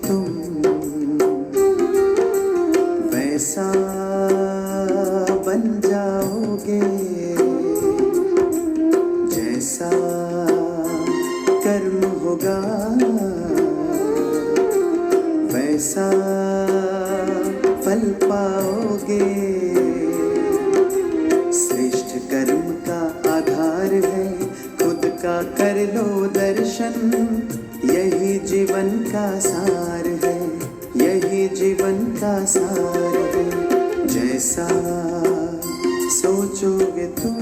तुम वैसा बन जाओगे जैसा कर्म होगा वैसा फल पाओगे। श्रेष्ठ कर्म का आधार है खुद का कर लो दर्शन, यही जीवन का सार है, यही जीवन का सार है। जैसा सोचोगे तुम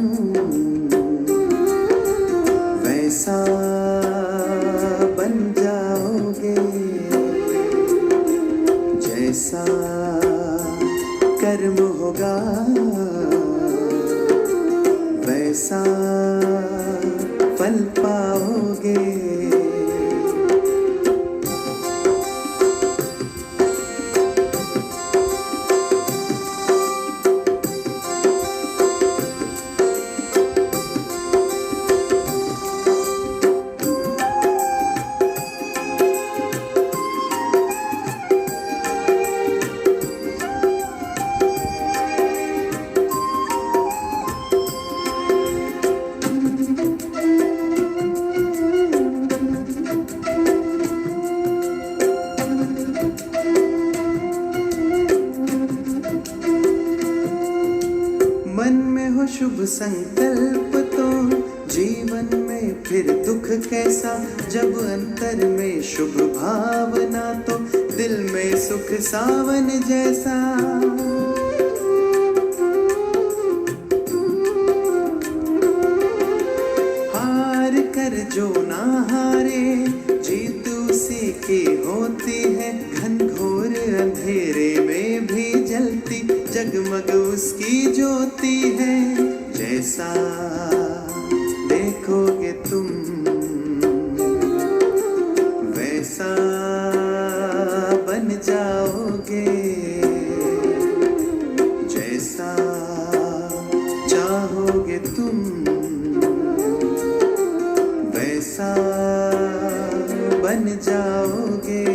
वैसा बन जाओगे, जैसा कर्म होगा वैसा फल पाओगे। मन में हो शुभ संकल्प तो जीवन में फिर दुख कैसा, जब अंतर में शुभ भावना तो दिल में सुख सावन जैसा। हार कर जो ना हारे जीत उसी की होती है, घनघोर अंधेरे में भी जलती जगमग उसकी ज्योति है। जैसा देखोगे तुम वैसा बन जाओगे, जैसा चाहोगे तुम वैसा बन जाओगे।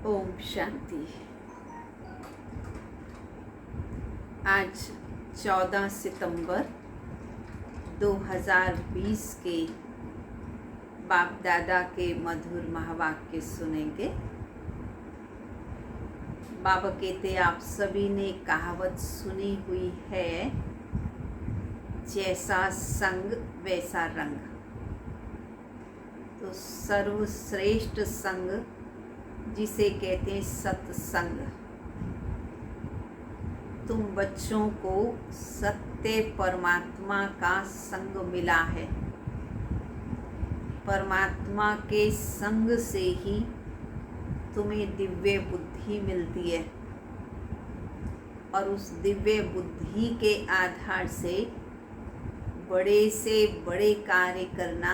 ओम शांति। आज 14 सितंबर 2020 के बाप दादा के मधुर महावाक्य सुनेंगे। बाबा कहते आप सभी ने कहावत सुनी हुई है, जैसा संग वैसा रंग। तो सर्वश्रेष्ठ संग जिसे कहते हैं सत्संग, तुम बच्चों को सत्य परमात्मा का संग मिला है। परमात्मा के संग से ही तुम्हें दिव्य बुद्धि मिलती है और उस दिव्य बुद्धि के आधार से बड़े से बड़े कार्य करना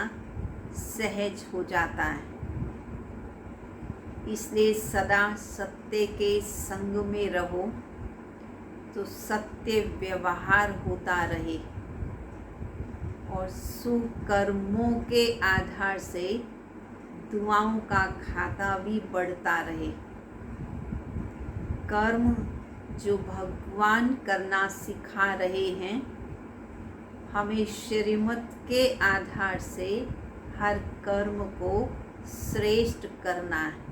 सहज हो जाता है। इसलिए सदा सत्य के संग में रहो तो सत्य व्यवहार होता रहे और सुकर्मों के आधार से दुआओं का खाता भी बढ़ता रहे। कर्म जो भगवान करना सिखा रहे हैं, हमें श्रीमत के आधार से हर कर्म को श्रेष्ठ करना है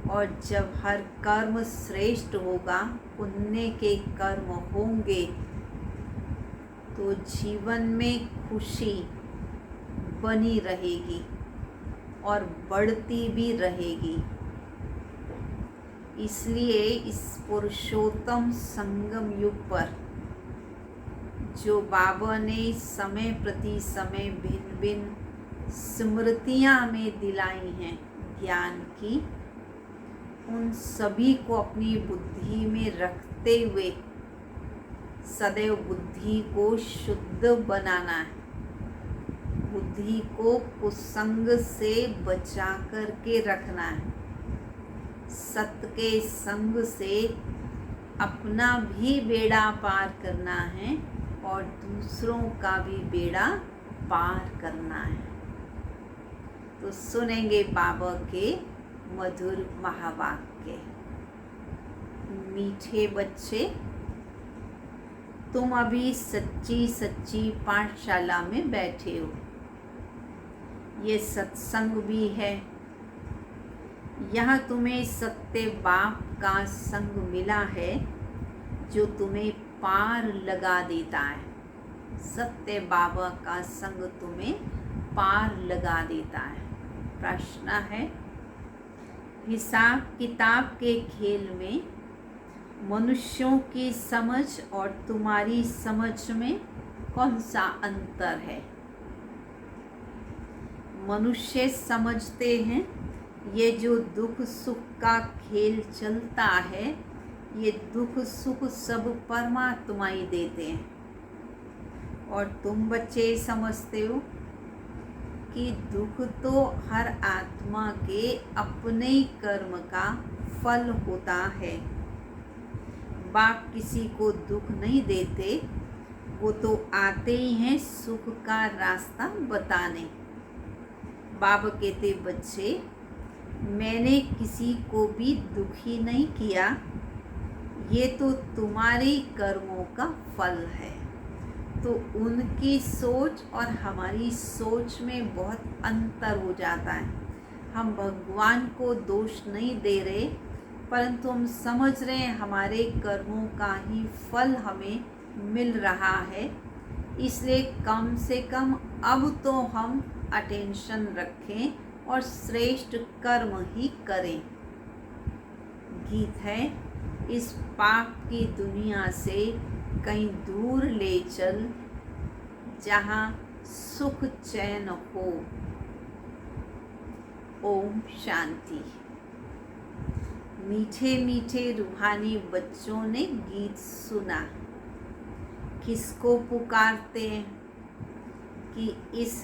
और जब हर कर्म श्रेष्ठ होगा, पुण्य के कर्म होंगे तो जीवन में खुशी बनी रहेगी और बढ़ती भी रहेगी। इसलिए इस पुरुषोत्तम संगम युग पर जो बाबा ने समय प्रति समय भिन्न भिन्न स्मृतियाँ में दिलाई हैं ज्ञान की, उन सभी को अपनी बुद्धि में रखते हुए सदैव बुद्धि को शुद्ध बनाना है, बुद्धि को कुसंग से बचा कर के रखना है, सत्य के संग से अपना भी बेड़ा पार करना है और दूसरों का भी बेड़ा पार करना है। तो सुनेंगे बाबा के मधुर महावाक्य। मीठे बच्चे, तुम अभी सच्ची सच्ची पाठशाला में बैठे हो। ये सत्संग भी है। यहाँ तुम्हें सत्य बाप का संग मिला है जो तुम्हें पार लगा देता है। सत्य बाबा का संग तुम्हें पार लगा देता है। प्रश्न है, हिसाब किताब के खेल में मनुष्यों की समझ और तुम्हारी समझ में कौन सा अंतर है? मनुष्य समझते हैं ये जो दुख सुख का खेल चलता है, ये दुख सुख सब परमात्मा ही देते हैं। और तुम बच्चे समझते हो कि दुख तो हर आत्मा के अपने ही कर्म का फल होता है। बाप किसी को दुख नहीं देते, वो तो आते ही हैं सुख का रास्ता बताने। बाबा कहते, बच्चे मैंने किसी को भी दुखी नहीं किया, ये तो तुम्हारे कर्मों का फल है। तो उनकी सोच और हमारी सोच में बहुत अंतर हो जाता है। हम भगवान को दोष नहीं दे रहे, परंतु हम समझ रहे हैं हमारे कर्मों का ही फल हमें मिल रहा है। इसलिए कम से कम अब तो हम अटेंशन रखें और श्रेष्ठ कर्म ही करें। गीत है, इस पाप की दुनिया से कहीं दूर ले चल, जहाँ सुख चैन हो। ओम शांति। मीठे मीठे रूहानी बच्चों ने गीत सुना। किसको पुकारते हैं कि इस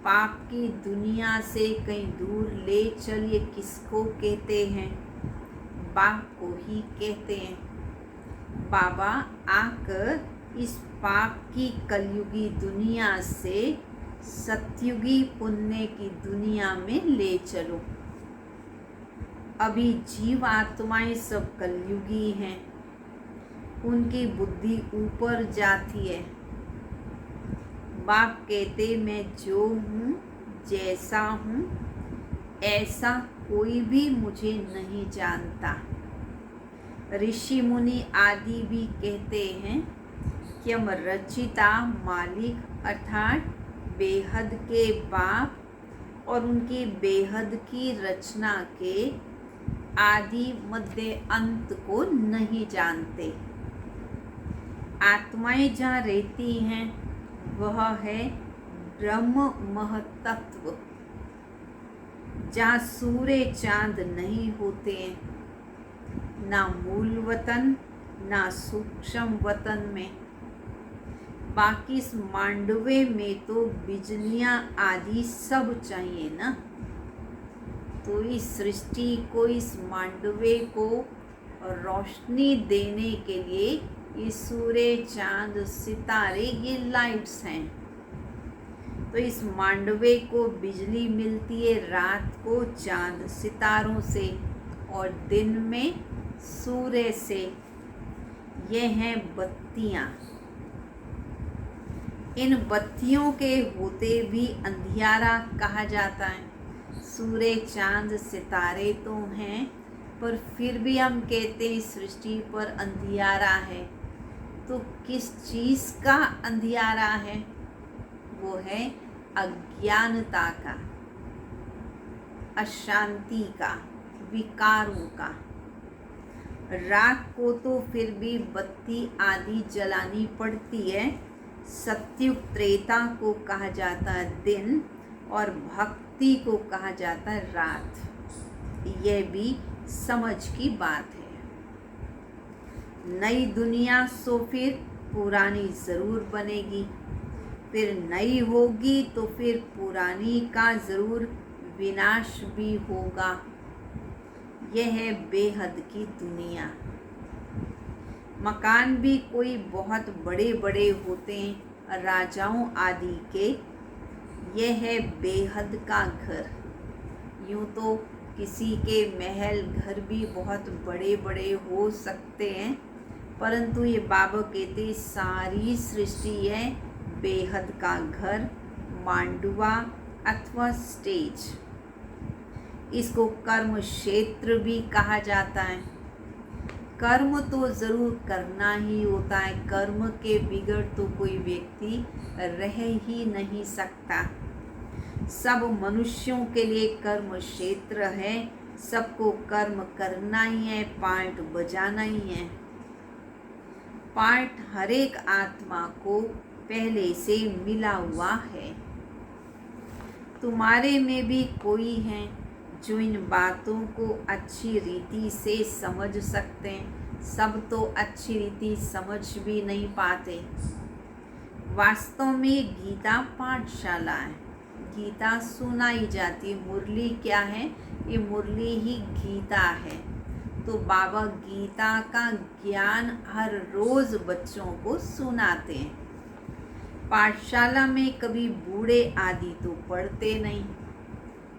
पाप की दुनिया से कहीं दूर ले चल, ये किसको कहते हैं? बाप को ही कहते हैं। बाबा आकर इस पाप की कलयुगी दुनिया से सतयुगी पुण्य की दुनिया में ले चलो। अभी जीव आत्माएं सब कलयुगी हैं, उनकी बुद्धि ऊपर जाती है। बाप कहते, मैं जो हूँ, जैसा हूँ, ऐसा कोई भी मुझे नहीं जानता। ऋषि मुनि आदि भी कहते हैं कि हम रचिता मालिक अर्थात बेहद के बाप और उनकी बेहद की रचना के आदि मध्य अंत को नहीं जानते। आत्माएं जहाँ रहती हैं वह है ब्रह्म महतत्व, जहाँ सूर्य चांद नहीं होते हैं, ना मूल वतन ना सूक्ष्म वतन में। बाकी इस मांडवे में तो बिजलियाँ आदि सब चाहिए ना। तो इस सृष्टि को, इस मांडवे को रोशनी देने के लिए ये सूर्य चांद सितारे ये लाइट्स हैं। तो इस मांडवे को बिजली मिलती है रात को चांद सितारों से और दिन में सूर्य से। ये हैं बत्तियाँ। इन बत्तियों के होते भी अंधियारा कहा जाता है। सूर्य चांद सितारे तो हैं, पर फिर भी हम कहते हैं सृष्टि पर अंधियारा है। तो किस चीज़ का अंधियारा है? वो है अज्ञानता का, अशांति का, विकारों का। रात को तो फिर भी बत्ती आदि जलानी पड़ती है। सत्युग त्रेता को कहा जाता है दिन और भक्ति को कहा जाता है रात। यह भी समझ की बात है। नई दुनिया सो फिर पुरानी ज़रूर बनेगी, फिर नई होगी तो फिर पुरानी का ज़रूर विनाश भी होगा। यह है बेहद की दुनिया। मकान भी कोई बहुत बड़े बड़े होते हैं, राजाओं आदि के। यह है बेहद का घर। यूँ तो किसी के महल घर भी बहुत बड़े बड़े हो सकते हैं, परंतु ये बाबा कहते सारी सृष्टि है बेहद का घर, मांडुआ अथवा स्टेज। इसको कर्म क्षेत्र भी कहा जाता है। कर्म तो ज़रूर करना ही होता है, कर्म के बिगड़ तो कोई व्यक्ति रह ही नहीं सकता। सब मनुष्यों के लिए कर्म क्षेत्र है, सबको कर्म करना ही है, पार्ट बजाना ही है। पार्ट हर एक आत्मा को पहले से मिला हुआ है। तुम्हारे में भी कोई है जो इन बातों को अच्छी रीति से समझ सकते हैं। सब तो अच्छी रीति समझ भी नहीं पाते। वास्तव में गीता पाठशाला है, गीता सुनाई जाती। मुरली क्या है? ये मुरली ही गीता है। तो बाबा गीता का ज्ञान हर रोज़ बच्चों को सुनाते हैं। पाठशाला में कभी बूढ़े आदि तो पढ़ते नहीं,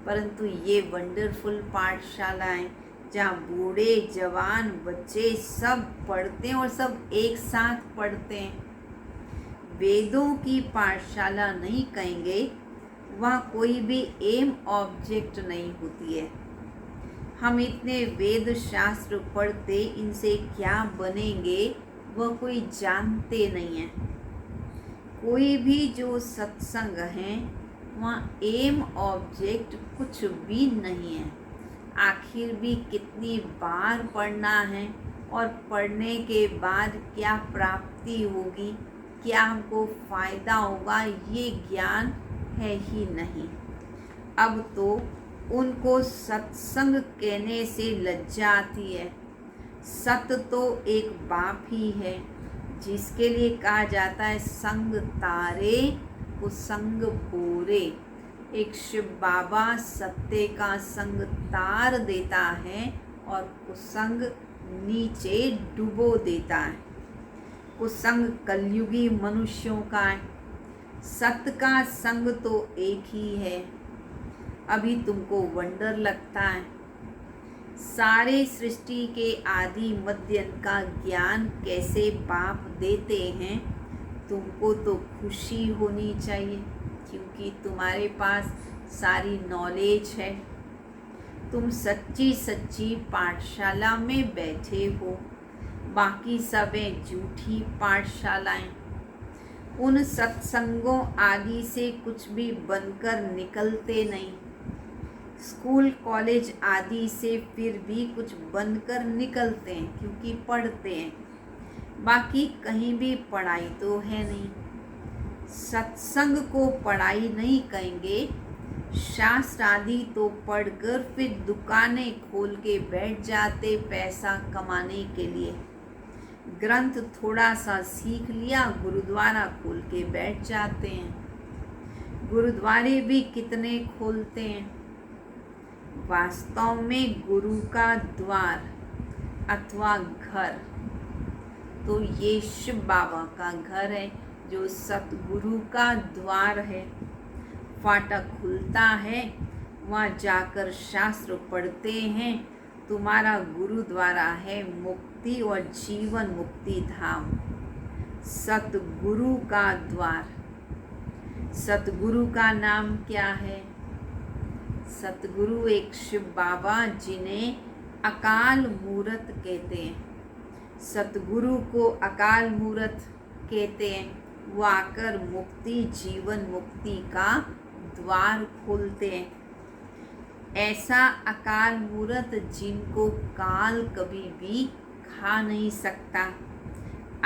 परंतु ये वंडरफुल पाठशाला है जहाँ बूढ़े जवान बच्चे सब पढ़ते हैं और सब एक साथ पढ़ते हैं। वेदों की पाठशाला नहीं कहेंगे, वहाँ कोई भी एम ऑब्जेक्ट नहीं होती है। हम इतने वेद शास्त्र पढ़ते, इनसे क्या बनेंगे वह कोई जानते नहीं है। कोई भी जो सत्संग है वहाँ एम ऑब्जेक्ट कुछ भी नहीं है। आखिर भी कितनी बार पढ़ना है और पढ़ने के बाद क्या प्राप्ति होगी, क्या हमको फ़ायदा होगा, ये ज्ञान है ही नहीं। अब तो उनको सत्संग कहने से लज्जा आती है। सत तो एक बाप ही है जिसके लिए कहा जाता है संग तारे कुसंग बोरे। एक शिव बाबा सत्य का संग तार देता है और कुसंग नीचे डुबो देता है। कुसंग कलयुगी मनुष्यों का है, सत्य का संग तो एक ही है। अभी तुमको वंडर लगता है। सारे सृष्टि के आदि मध्य का ज्ञान कैसे बाप देते हैं, तुमको तो खुशी होनी चाहिए, क्योंकि तुम्हारे पास सारी नॉलेज है। तुम सच्ची सच्ची पाठशाला में बैठे हो, बाकी सब हैं झूठी पाठशालाएं। उन सत्संगों आदि से कुछ भी बनकर निकलते नहीं। स्कूल कॉलेज आदि से फिर भी कुछ बनकर निकलते हैं, क्योंकि पढ़ते हैं। बाकी कहीं भी पढ़ाई तो है नहीं। सत्संग को पढ़ाई नहीं कहेंगे। शास्त्र आदि तो पढ़कर फिर दुकानें खोल के बैठ जाते पैसा कमाने के लिए। ग्रंथ थोड़ा सा सीख लिया, गुरुद्वारा खोल के बैठ जाते हैं। गुरुद्वारे भी कितने खोलते हैं। वास्तव में गुरु का द्वार अथवा घर तो ये शिव बाबा का घर है, जो सतगुरु का द्वार है। फाटक खुलता है, वहाँ जाकर शास्त्र पढ़ते हैं। तुम्हारा गुरुद्वारा है मुक्ति और जीवन मुक्ति धाम, सतगुरु का द्वार। सतगुरु का नाम क्या है? सतगुरु एक शिव बाबा जिन्हें अकाल मूरत कहते हैं। सतगुरु को अकाल मूरत कहते हैं। वो आकर मुक्ति जीवन मुक्ति का द्वार खोलते हैं। ऐसा अकाल मूरत जिनको काल कभी भी खा नहीं सकता।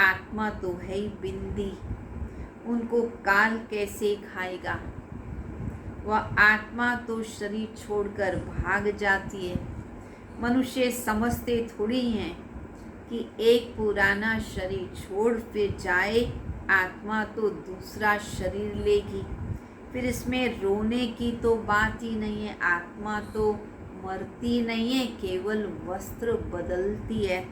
आत्मा तो है ही बिंदी, उनको काल कैसे खाएगा। वह आत्मा तो शरीर छोड़कर भाग जाती है। मनुष्य समझते थोड़ी हैं कि एक पुराना शरीर छोड़ फिर जाए, आत्मा तो दूसरा शरीर लेगी। फिर इसमें रोने की तो बात ही नहीं है, आत्मा तो मरती नहीं है, केवल वस्त्र बदलती है।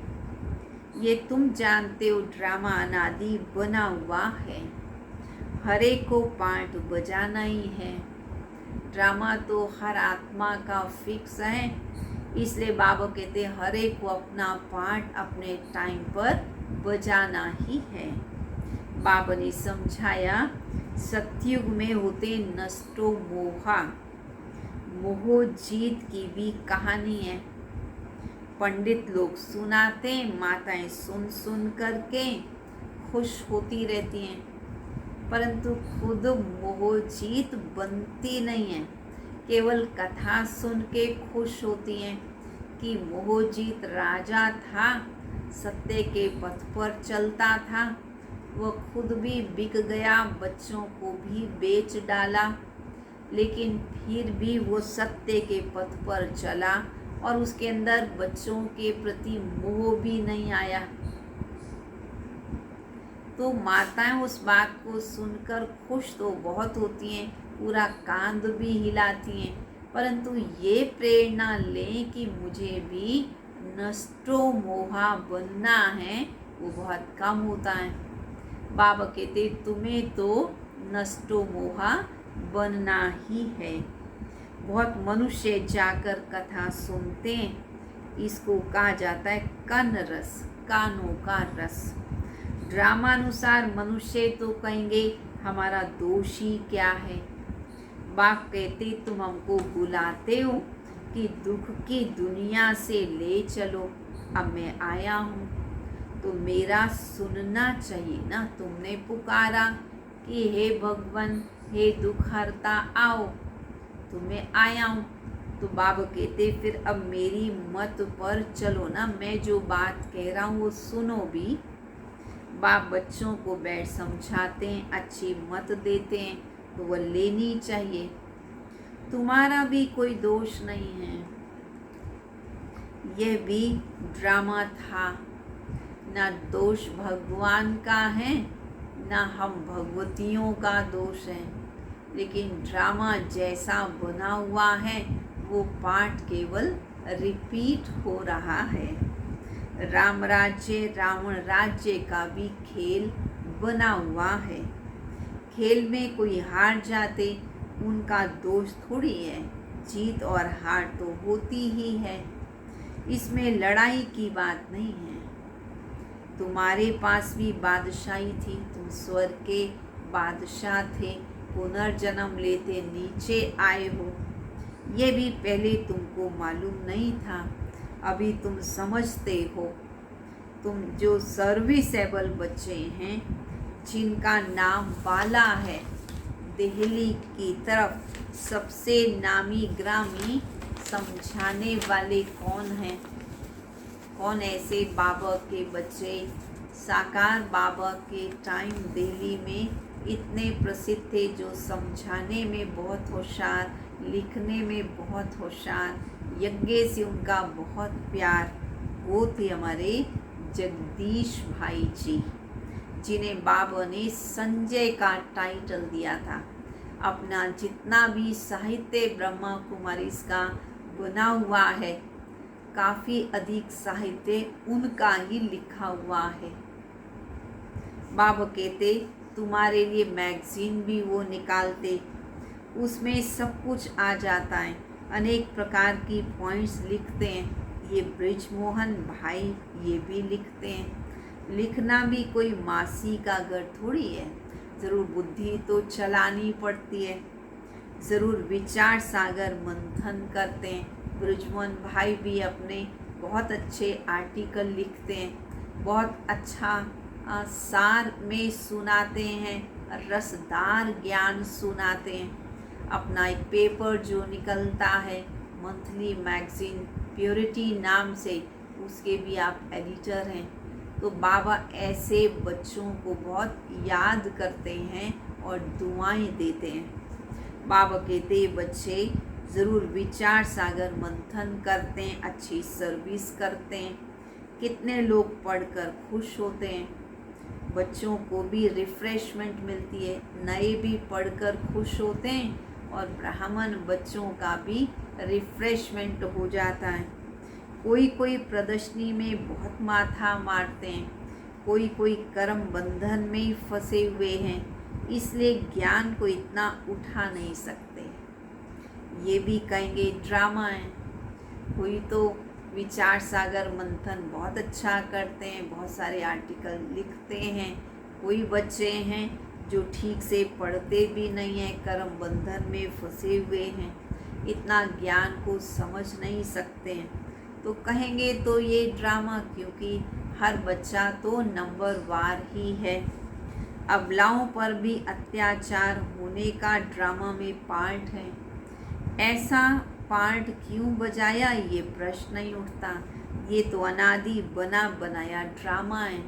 ये तुम जानते हो, ड्रामा अनादि बना हुआ है, हर एक को पार्ट बजाना ही है। ड्रामा तो हर आत्मा का फिक्स है, इसलिए बाबा कहते हैं हर एक को अपना पार्ट अपने टाइम पर बजाना ही है। बाबा ने समझाया, सतयुग में होते नष्टो मोहा, मोह जीत की भी कहानी है। पंडित लोग सुनाते, माताएं सुन सुन करके खुश होती रहती हैं, परंतु खुद मोह जीत बनती नहीं है। केवल कथा सुन के खुश होती हैं कि मोह जीत राजा था, सत्य के पथ पर चलता था, वह खुद भी बिक गया, बच्चों को भी बेच डाला, लेकिन फिर भी वो सत्य के पथ पर चला और उसके अंदर बच्चों के प्रति मोह भी नहीं आया। तो माताएं उस बात को सुनकर खुश तो बहुत होती हैं, पूरा कांध भी हिलाती हैं, परंतु ये प्रेरणा लें कि मुझे भी नष्टो मोहा बनना है, वो बहुत कम होता है। बाबा कहते तुम्हें तो नष्टो मोहा बनना ही है। बहुत मनुष्य जाकर कथा सुनते हैं, इसको कहा जाता है कन रस, कानों का रस। ड्रामानुसार मनुष्य तो कहेंगे हमारा दोष ही क्या है। बाप कहते तुम हमको बुलाते हो कि दुख की दुनिया से ले चलो, अब मैं आया हूँ तो मेरा सुनना चाहिए ना। तुमने पुकारा कि हे भगवान, हे दुख हरता आओ, तो मैं आया हूँ। तो बाबा कहते फिर अब मेरी मत पर चलो ना, मैं जो बात कह रहा हूँ वो सुनो भी। बाप बच्चों को बैठ समझाते हैं, अच्छी मत देते हैं, तो वह लेनी चाहिए। तुम्हारा भी कोई दोष नहीं है, यह भी ड्रामा था। ना दोष भगवान का है, ना हम भगवतियों का दोष है, लेकिन ड्रामा जैसा बना हुआ है वो पाठ केवल रिपीट हो रहा है। राम राज्य रावण राज्य का भी खेल बना हुआ है। खेल में कोई हार जाते उनका दोष थोड़ी है, जीत और हार तो होती ही है, इसमें लड़ाई की बात नहीं है। तुम्हारे पास भी बादशाही थी, तुम स्वर्ग के बादशाह थे, पुनर्जन्म लेते नीचे आए हो, ये भी पहले तुमको मालूम नहीं था, अभी तुम समझते हो। तुम जो सर्विसेबल बच्चे हैं, जिनका नाम बाला है, दिल्ली की तरफ सबसे नामी ग्रामी समझाने वाले कौन हैं? कौन ऐसे बाबा के बच्चे साकार बाबा के टाइम दिल्ली में इतने प्रसिद्ध थे, जो समझाने में बहुत होशियार, लिखने में बहुत होशियार, यज्ञ से उनका बहुत प्यार। वो थे हमारे जगदीश भाई जी, जिन्हें बाबा ने संजय का टाइटल दिया था। अपना जितना भी साहित्य ब्रह्मा कुमारी का बना हुआ है, काफ़ी अधिक साहित्य उनका ही लिखा हुआ है। बाबा कहते तुम्हारे लिए मैगजीन भी वो निकालते, उसमें सब कुछ आ जाता है, अनेक प्रकार की पॉइंट्स लिखते हैं। ये ब्रिजमोहन भाई ये भी लिखते हैं। लिखना भी कोई मासी का घर थोड़ी है, ज़रूर बुद्धि तो चलानी पड़ती है, ज़रूर विचार सागर मंथन करते हैं। ब्रिजमोहन भाई भी अपने बहुत अच्छे आर्टिकल लिखते हैं, बहुत अच्छा सार में सुनाते हैं, रसदार ज्ञान सुनाते हैं। अपना एक पेपर जो निकलता है मंथली मैगजीन प्योरिटी नाम से, उसके भी आप एडिटर हैं। तो बाबा ऐसे बच्चों को बहुत याद करते हैं और दुआएं देते हैं। बाबा कहते बच्चे ज़रूर विचार सागर मंथन करते हैं, अच्छी सर्विस करते हैं, कितने लोग पढ़कर खुश होते हैं, बच्चों को भी रिफ्रेशमेंट मिलती है, नए भी पढ़कर खुश होते हैं और ब्राह्मण बच्चों का भी रिफ्रेशमेंट हो जाता है। कोई कोई प्रदर्शनी में बहुत माथा मारते हैं, कोई कोई कर्म बंधन में ही फंसे हुए हैं, इसलिए ज्ञान को इतना उठा नहीं सकते। ये भी कहेंगे ड्रामा है। कोई तो विचार सागर मंथन बहुत अच्छा करते हैं, बहुत सारे आर्टिकल लिखते हैं। कोई बच्चे हैं जो ठीक से पढ़ते भी नहीं हैं, कर्म बंधन में फंसे हुए हैं, इतना ज्ञान को समझ नहीं सकते हैं, तो कहेंगे तो ये ड्रामा, क्योंकि हर बच्चा तो नंबर वार ही है। अबलाओं पर भी अत्याचार होने का ड्रामा में पार्ट है। ऐसा पार्ट क्यों बजाया, ये प्रश्न नहीं उठता। ये तो अनादि बना बनाया ड्रामा है,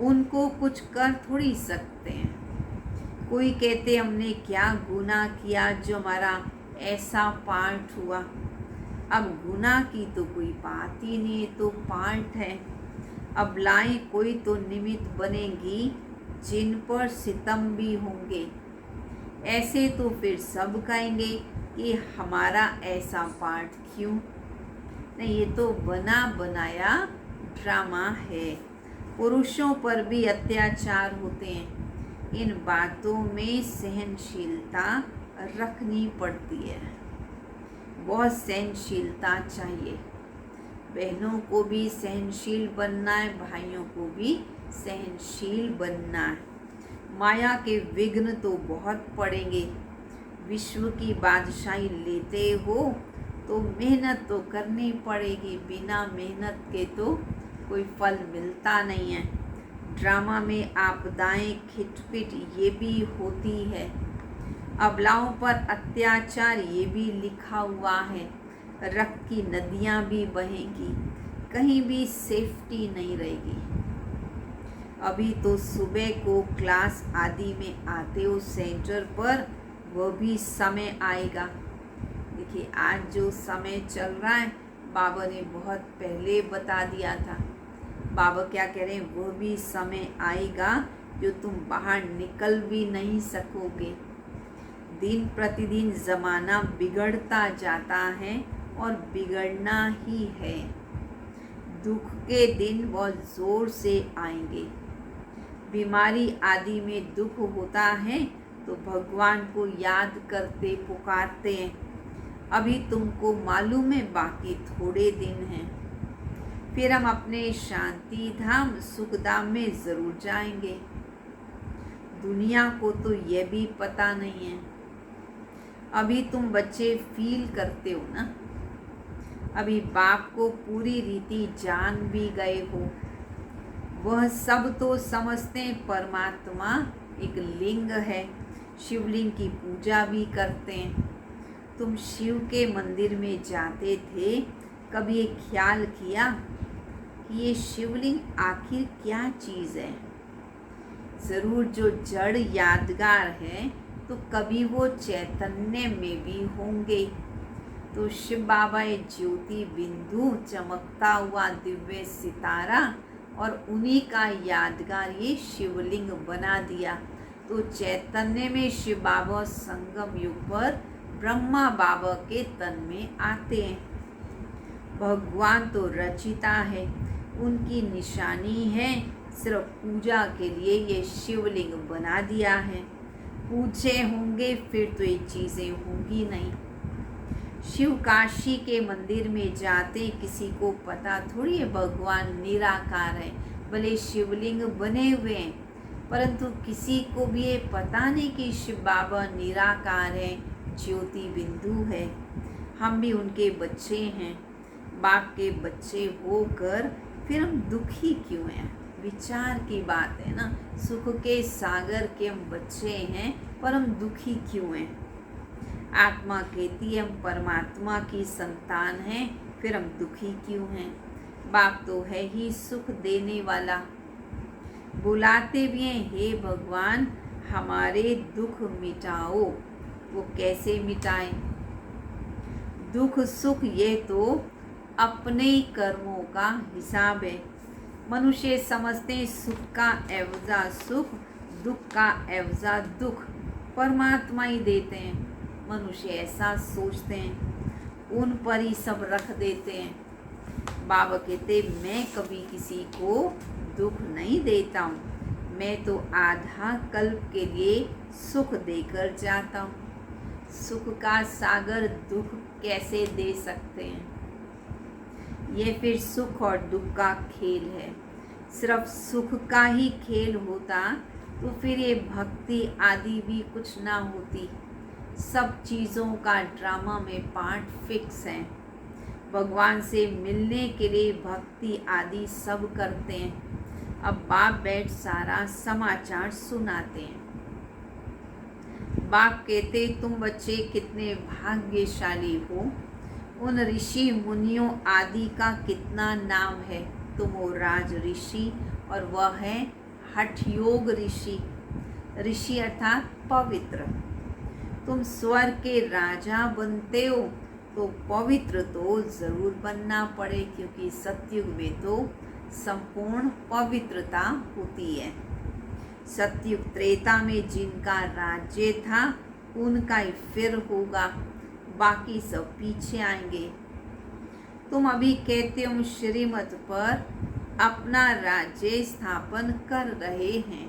उनको कुछ कर थोड़ी सकते हैं। कोई कहते हमने क्या गुनाह किया जो हमारा ऐसा पार्ट हुआ। अब गुनाह की तो कोई बात ही नहीं है, तो पार्ट है। अबलाएं कोई तो निमित्त बनेंगी जिन पर सितम भी होंगे। ऐसे तो फिर सब कहेंगे कि हमारा ऐसा पार्ट क्यों। नहीं, ये तो बना बनाया ड्रामा है। पुरुषों पर भी अत्याचार होते हैं, इन बातों में सहनशीलता रखनी पड़ती है, बहुत सहनशीलता चाहिए। बहनों को भी सहनशील बनना है, भाइयों को भी सहनशील बनना है। माया के विघ्न तो बहुत पड़ेंगे। विश्व की बादशाही लेते हो तो मेहनत तो करनी पड़ेगी, बिना मेहनत के तो कोई फल मिलता नहीं है। ड्रामा में आपदाएं खिटपिट ये भी होती है। अबलाओं पर अत्याचार ये भी लिखा हुआ है। रक्त की नदियां भी बहेंगी, कहीं भी सेफ्टी नहीं रहेगी। अभी तो सुबह को क्लास आदि में आते हो सेंटर पर, वह भी समय आएगा। देखिए आज जो समय चल रहा है, बाबा ने बहुत पहले बता दिया था। बाबा क्या कह रहे हैं, वह भी समय आएगा जो तुम बाहर निकल भी नहीं सकोगे। दिन प्रतिदिन ज़माना बिगड़ता जाता है और बिगड़ना ही है। दुख के दिन बहुत ज़ोर से आएंगे। बीमारी आदि में दुख होता है तो भगवान को याद करते पुकारते हैं। अभी तुमको मालूम है बाकी थोड़े दिन हैं, फिर हम अपने शांति धाम सुख धाम में ज़रूर जाएंगे। दुनिया को तो यह भी पता नहीं है। अभी तुम बच्चे फील करते हो ना, अभी बाप को पूरी रीति जान भी गए हो। वह सब तो समझते हैं परमात्मा एक लिंग है, शिवलिंग की पूजा भी करते हैं। तुम शिव के मंदिर में जाते थे, कभी ये ख्याल किया कि ये शिवलिंग आखिर क्या चीज़ है? ज़रूर जो जड़ यादगार है तो कभी वो चैतन्य में भी होंगे। तो शिव बाबा ज्योति बिंदु, चमकता हुआ दिव्य सितारा, और उन्हीं का यादगार ये शिवलिंग बना दिया। तो चैतन्य में शिव बाबा संगम युग पर ब्रह्मा बाबा के तन में आते हैं। भगवान तो रचिता है, उनकी निशानी है, सिर्फ पूजा के लिए ये शिवलिंग बना दिया है। पूछे होंगे फिर तो ये चीज़ें होंगी नहीं। शिव काशी के मंदिर में जाते किसी को पता थोड़ी है भगवान निराकार है। भले शिवलिंग बने हुए हैं, परंतु किसी को भी ये पता नहीं कि शिव बाबा निराकार है, ज्योति बिंदु है। हम भी उनके बच्चे हैं। बाप के बच्चे होकर फिर हम दुखी क्यों हैं? विचार की बात है ना। सुख के सागर के हम बच्चे हैं, पर हम दुखी क्यों हैं? आत्मा कहती है हम परमात्मा की संतान हैं, फिर हम दुखी क्यों हैं? बाप तो है ही सुख देने वाला। बुलाते भी हैं, हे भगवान हमारे दुख मिटाओ। वो कैसे मिटाएं? दुख सुख ये तो अपने ही कर्मों का हिसाब है। मनुष्य समझते हैं सुख का एवजा सुख, दुख का एवजा दुख परमात्मा ही देते हैं। मनुष्य ऐसा सोचते हैं, उन पर ही सब रख देते हैं। बाबा कहते मैं कभी किसी को दुख नहीं देता हूँ, मैं तो आधा कल्प के लिए सुख देकर जाता हूँ। सुख का सागर दुख कैसे दे सकते हैं? ये फिर सुख और दुख का खेल है। सिर्फ सुख का ही खेल होता तो फिर ये भक्ति आदि भी कुछ ना होती। सब चीज़ों का ड्रामा में पार्ट फिक्स है। भगवान से मिलने के लिए भक्ति आदि सब करते हैं। अब बाप बैठ सारा समाचार सुनाते हैं। बाप कहते तुम बच्चे कितने भाग्यशाली हो। उन ऋषि मुनियों आदि का कितना नाम है। तुम हो राज ऋषि और वह है हठ योग ऋषि। ऋषि अर्थात पवित्र। तुम स्वर्ग के राजा बनते हो तो पवित्र तो जरूर बनना पड़े, क्योंकि सतयुग में तो संपूर्ण पवित्रता होती है। सतयुग त्रेता में जिनका राज्य था उनका ही फिर होगा, बाकी सब पीछे आएंगे। तुम अभी कहते हो श्रीमत पर अपना राज्य स्थापन कर रहे हैं।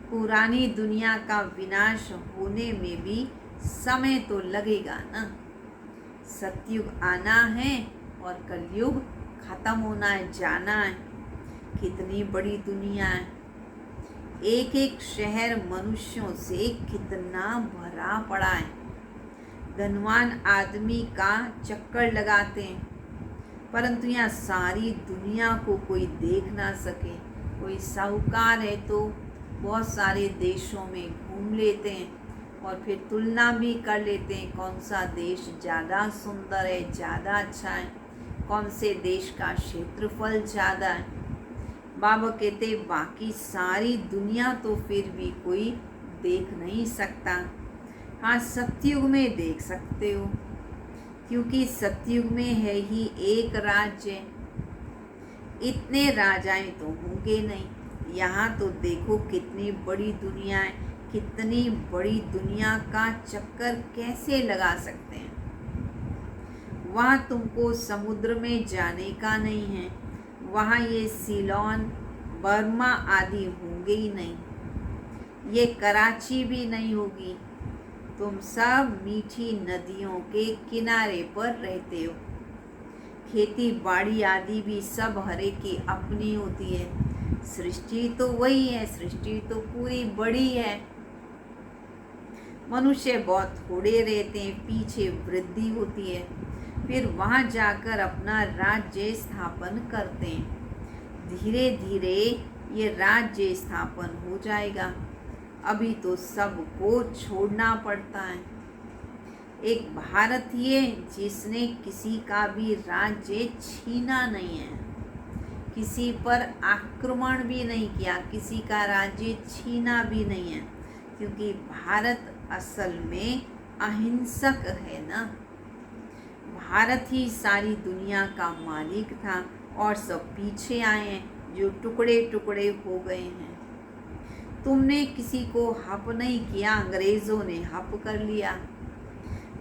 पुरानी दुनिया का विनाश होने में भी समय तो लगेगा ना। सतयुग आना है और कलयुग खत्म होना है, जाना है। कितनी बड़ी दुनिया है। एक एक शहर मनुष्यों से कितना भरा पड़ा है। धनवान आदमी का चक्कर लगाते हैं, परंतु यहाँ सारी दुनिया को कोई देख ना सके। कोई साहूकार है तो बहुत सारे देशों में घूम लेते हैं और फिर तुलना भी कर लेते हैं कौन सा देश ज़्यादा सुंदर है, ज़्यादा अच्छा है, कौन से देश का क्षेत्रफल ज़्यादा है। बाबा कहते बाकी सारी दुनिया तो फिर भी कोई देख नहीं सकता। हाँ, सतयुग में देख सकते हो, क्योंकि सतयुग में है ही एक राज्य। इतने राजाएं तो होंगे नहीं। यहाँ तो देखो कितनी बड़ी दुनिया है। कितनी बड़ी दुनिया का चक्कर कैसे लगा सकते हैं? वहाँ तुमको समुद्र में जाने का नहीं है। वहाँ ये सीलोन, बर्मा आदि होंगे ही नहीं। ये कराची भी नहीं होगी। तुम सब मीठी नदियों के किनारे पर रहते हो। खेती बाड़ी आदि भी सब हरे की अपनी होती है। सृष्टि तो वही है, सृष्टि तो पूरी बड़ी है। मनुष्य बहुत थोड़े रहते हैं, पीछे वृद्धि होती है, फिर वहाँ जाकर अपना राज्य स्थापन करते हैं। धीरे धीरे ये राज्य स्थापन हो जाएगा। अभी तो सबको छोड़ना पड़ता है। एक भारत ही है जिसने किसी का भी राज्य छीना नहीं है, किसी पर आक्रमण भी नहीं किया, किसी का राज्य छीना भी नहीं है, क्योंकि भारत असल में अहिंसक है ना। भारत ही सारी दुनिया का मालिक था और सब पीछे आए हैं, जो टुकड़े टुकड़े हो गए हैं। तुमने किसी को हप नहीं किया, अंग्रेजों ने हप कर लिया।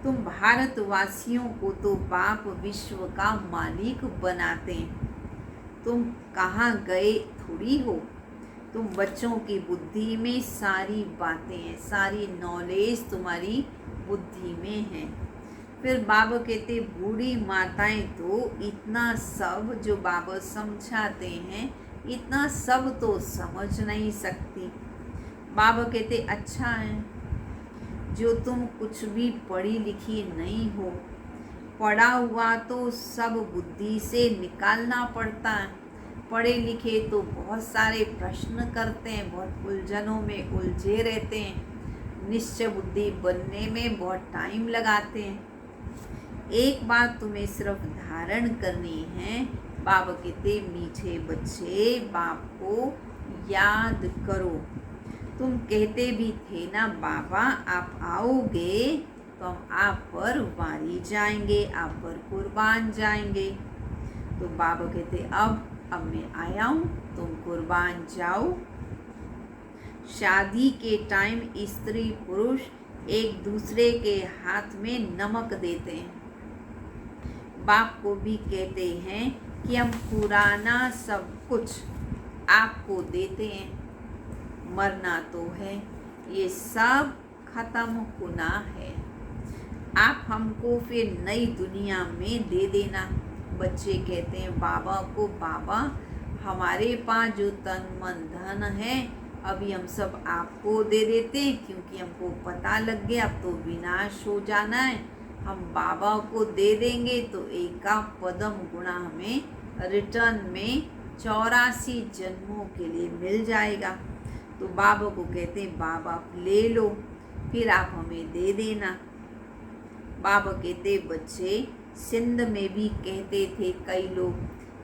तुम भारतवासियों को तो बाप विश्व का मालिक बनाते हैं। तुम कहाँ गए थोड़ी हो। तुम बच्चों की बुद्धि में सारी बातें हैं, सारी नॉलेज तुम्हारी बुद्धि में है। फिर बाबा कहते बूढ़ी माताएं तो इतना सब जो बाबा समझाते हैं, इतना सब तो समझ नहीं सकती। बाबा कहते अच्छा है जो तुम कुछ भी पढ़ी लिखी नहीं हो। पढ़ा हुआ तो सब बुद्धि से निकालना पड़ता है। पढ़े लिखे तो बहुत सारे प्रश्न करते हैं, बहुत उलझनों में उलझे रहते हैं, निश्चय बुद्धि बनने में बहुत टाइम लगाते हैं। एक बात तुम्हें सिर्फ धारण करनी है। बाबा कहते मीठे बच्चे बाप को याद करो। तुम कहते भी थे ना बाबा आप आओगे तो हम आप पर वारी जाएंगे, आप पर कुर्बान जाएंगे। तो बाबा कहते अब मैं आया हूँ, तुम कुर्बान जाओ। शादी के टाइम स्त्री पुरुष एक दूसरे के हाथ में नमक देते हैं। बाप को भी कहते हैं कि हम पुराना सब कुछ आपको देते हैं, मरना तो है, ये सब खत्म होना है, आप हमको फिर नई दुनिया में दे देना। बच्चे कहते हैं बाबा को, बाबा हमारे पास जो तन मन धन है अभी हम सब आपको दे देते हैं, क्योंकि हमको पता लग गया अब तो विनाश हो जाना है, हम बाबा को दे देंगे तो एका पदम गुणा हमें रिटर्न में 84 जन्मों के लिए मिल जाएगा। तो बाबा को कहते हैं बाबा आप ले लो, फिर आप हमें दे देना। बाबा कहते बच्चे, सिंध में भी कहते थे कई लोग,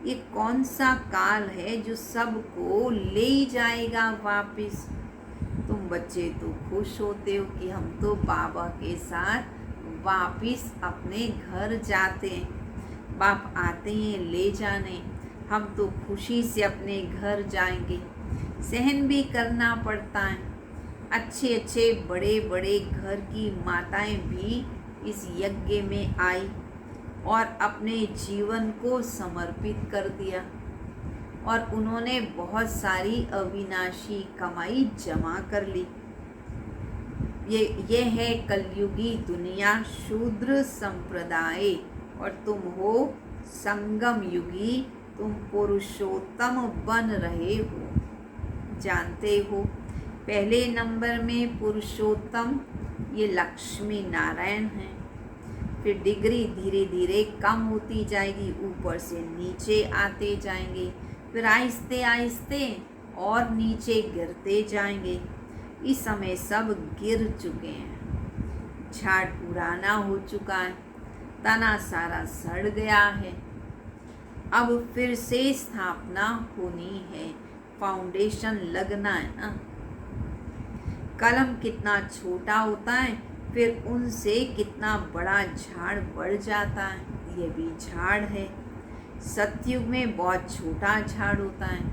ये कौन सा काल है जो सबको ले जाएगा वापस। तुम बच्चे तो खुश होते हो कि हम तो बाबा के साथ वापस अपने घर जाते हैं, बाप आते हैं ले जाने, हम तो खुशी से अपने घर जाएंगे। सहन भी करना पड़ता है, अच्छे अच्छे बड़े बड़े घर की माताएं भी इस यज्ञ में आई और अपने जीवन को समर्पित कर दिया और उन्होंने बहुत सारी अविनाशी कमाई जमा कर ली। ये है कलयुगी दुनिया, शूद्र संप्रदाय, और तुम हो संगम युगी, तुम पुरुषोत्तम बन रहे हो। जानते हो पहले नंबर में पुरुषोत्तम ये लक्ष्मी नारायण हैं, फिर डिग्री धीरे धीरे कम होती जाएगी, ऊपर से नीचे आते जाएंगे, फिर आहिस्ते आहिस्ते और नीचे गिरते जाएंगे। इस समय सब गिर चुके हैं, झाड़ पुराना हो चुका है, तना सारा सड़ गया है, अब फिर से स्थापना होनी है, फाउंडेशन लगना है ना। कलम कितना छोटा होता है फिर उनसे कितना बड़ा झाड़ बढ़ जाता है, ये भी झाड़ है। सतयुग में बहुत छोटा झाड़ होता है,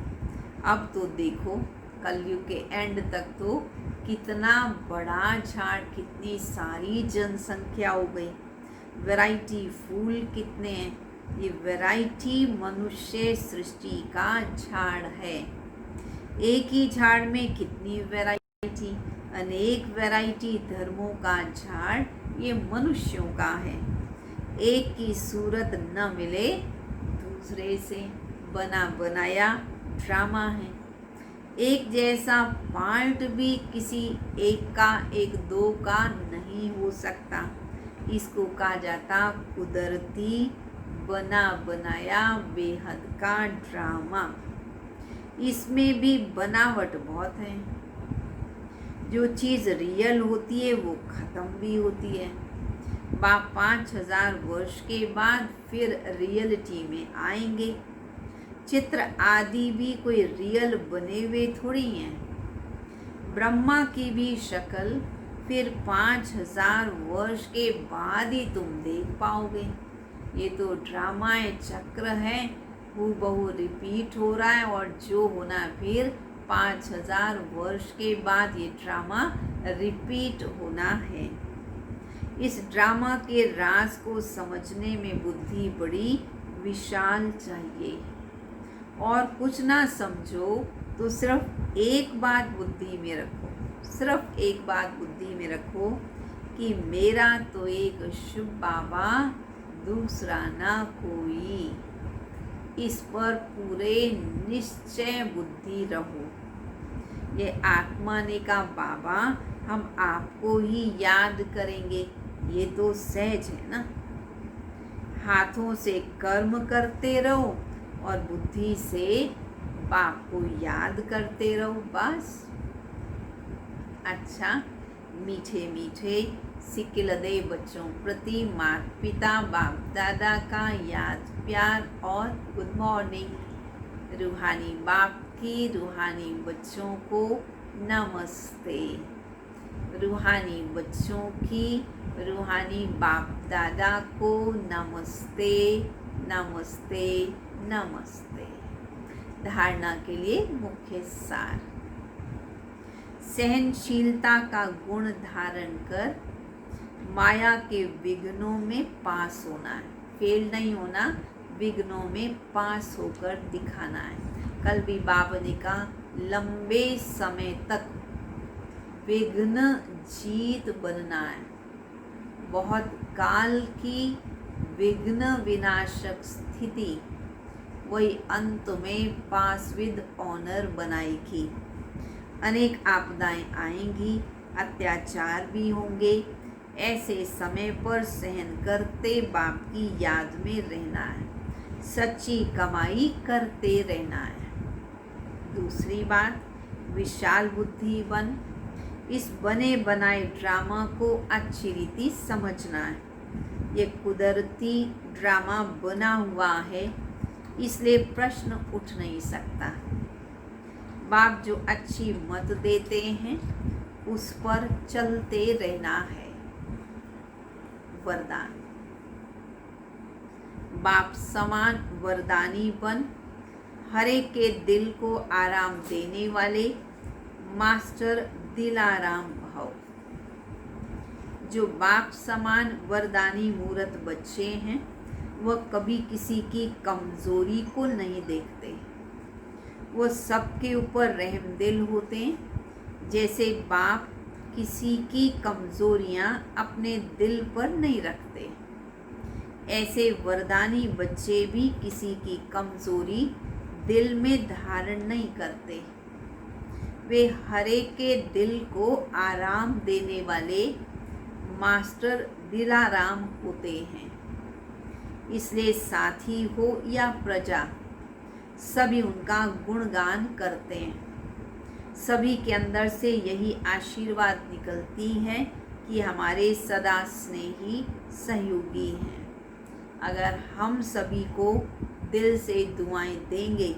अब तो देखो कलयुग के एंड तक तो कितना बड़ा झाड़, कितनी सारी जनसंख्या हो गई, वैरायटी फूल कितने हैं, ये वैरायटी मनुष्य सृष्टि का झाड़ है। एक ही झाड़ में कितनी वैरायटी, अनेक वैरायटी धर्मों का झाड़ ये मनुष्यों का है। एक की सूरत न मिले दूसरे से बना बनाया ड्रामा है। एक जैसा पार्ट भी किसी एक का, एक दो का नहीं हो सकता, इसको कहा जाता कुदरती बना बनाया बेहद का ड्रामा। इसमें भी बनावट बहुत है, जो चीज़ रियल होती है वो ख़त्म भी होती है। 5000 वर्ष के बाद फिर रियलिटी में आएंगे। चित्र आदि भी कोई रियल बने हुए थोड़ी हैं। ब्रह्मा की भी शक्ल फिर 5000 वर्ष के बाद ही तुम देख पाओगे। ये तो ड्रामा है, चक्र है, हूबहू रिपीट हो रहा है, और जो होना फिर 5000 वर्ष के बाद ये ड्रामा रिपीट होना है। इस ड्रामा के राज को समझने में बुद्धि बड़ी विशाल चाहिए, और कुछ ना समझो तो सिर्फ एक बात बुद्धि में रखो, सिर्फ एक बात बुद्धि में रखो कि मेरा तो एक शुभ बाबा, दूसरा ना कोई। इस पर पूरे निश्चय बुद्धि रहो। ये आत्मा ने कहा बाबा हम आपको ही याद करेंगे, ये तो सहज है ना। हाथों से कर्म करते रहो और बुद्धि से बाप को याद करते रहो, बस। अच्छा, मीठे मीठे सिकिलदे बच्चों प्रति माता पिता बाप दादा का याद प्यार और गुड मॉर्निंग। रूहानी बाप की रूहानी बच्चों को नमस्ते। रूहानी बच्चों की रूहानी बाप दादा को नमस्ते, नमस्ते, नमस्ते। धारणा के लिए मुख्य सार। सहनशीलता का गुण धारण कर माया के विघ्नों में पास होना है। फेल नहीं होना, विघ्नों में पास होकर दिखाना है। कल भी बाबा ने कहा, लंबे समय तक विघ्न जीत बनना है। बहुत काल की विघ्न विनाशक स्थिति वही अंत में पास विद ऑनर बनाएगी। अनेक आपदाएं आएंगी, अत्याचार भी होंगे। ऐसे समय पर सहन करते बाप की याद में रहना है, सच्ची कमाई करते रहना है। दूसरी बात, विशाल बुद्धि बन। इस बने बनाए ड्रामा को अच्छी रीति समझना है। ये कुदरती ड्रामा बना हुआ है, इसलिए प्रश्न उठ नहीं सकता। बाप जो अच्छी मत देते हैं उस पर चलते रहना है। वरदान। बाप समान वरदानी बन, हरेक के दिल को आराम देने वाले मास्टर दिलाराम भव। जो बाप समान वरदानी मूर्त बच्चे हैं वह कभी किसी की कमजोरी को नहीं देखते। वह सबके ऊपर रहमदिल होते हैं। जैसे बाप किसी की कमजोरियां अपने दिल पर नहीं रखते, ऐसे वरदानी बच्चे भी किसी की कमजोरी दिल में धारण नहीं करते। वे हरेक के दिल को आराम देने वाले मास्टर दिलाराम होते हैं। इसलिए साथी हो या प्रजा, सभी उनका गुणगान करते हैं। सभी के अंदर से यही आशीर्वाद निकलती है कि हमारे सदा स्नेही सहयोगी हैं। अगर हम सभी को दिल से दुआएं देंगे,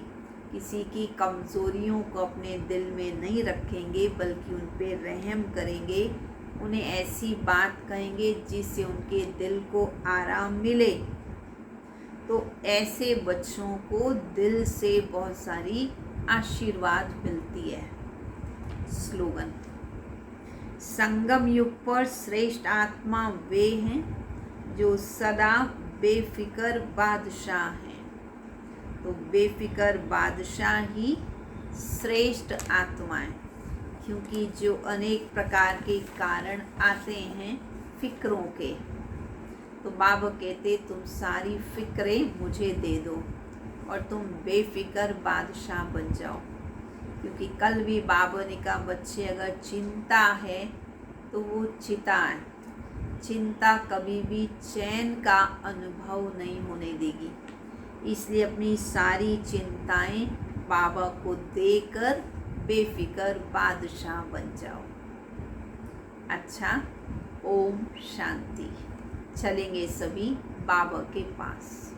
किसी की कमज़ोरियों को अपने दिल में नहीं रखेंगे बल्कि उन पे रहम करेंगे, उन्हें ऐसी बात कहेंगे जिससे उनके दिल को आराम मिले, तो ऐसे बच्चों को दिल से बहुत सारी आशीर्वाद मिलती है। स्लोगन। संगम युग पर श्रेष्ठ आत्मा वे हैं जो सदा बेफिक्र बादशाह हैं। तो बेफिक्र बादशाह ही श्रेष्ठ आत्माएं, क्योंकि जो अनेक प्रकार के कारण आते हैं फिक्रों के, तो बाबा कहते तुम सारी फिक्रें मुझे दे दो और तुम बेफिक्र बादशाह बन जाओ। क्योंकि कल भी बाबा ने कहा, बच्चे अगर चिंता है तो वो चिता है। चिंता कभी भी चैन का अनुभव नहीं होने देगी। इसलिए अपनी सारी चिंताएं बाबा को देकर बेफिक्र बादशाह बन जाओ। अच्छा, ओम शांति। चलेंगे सभी बाबा के पास।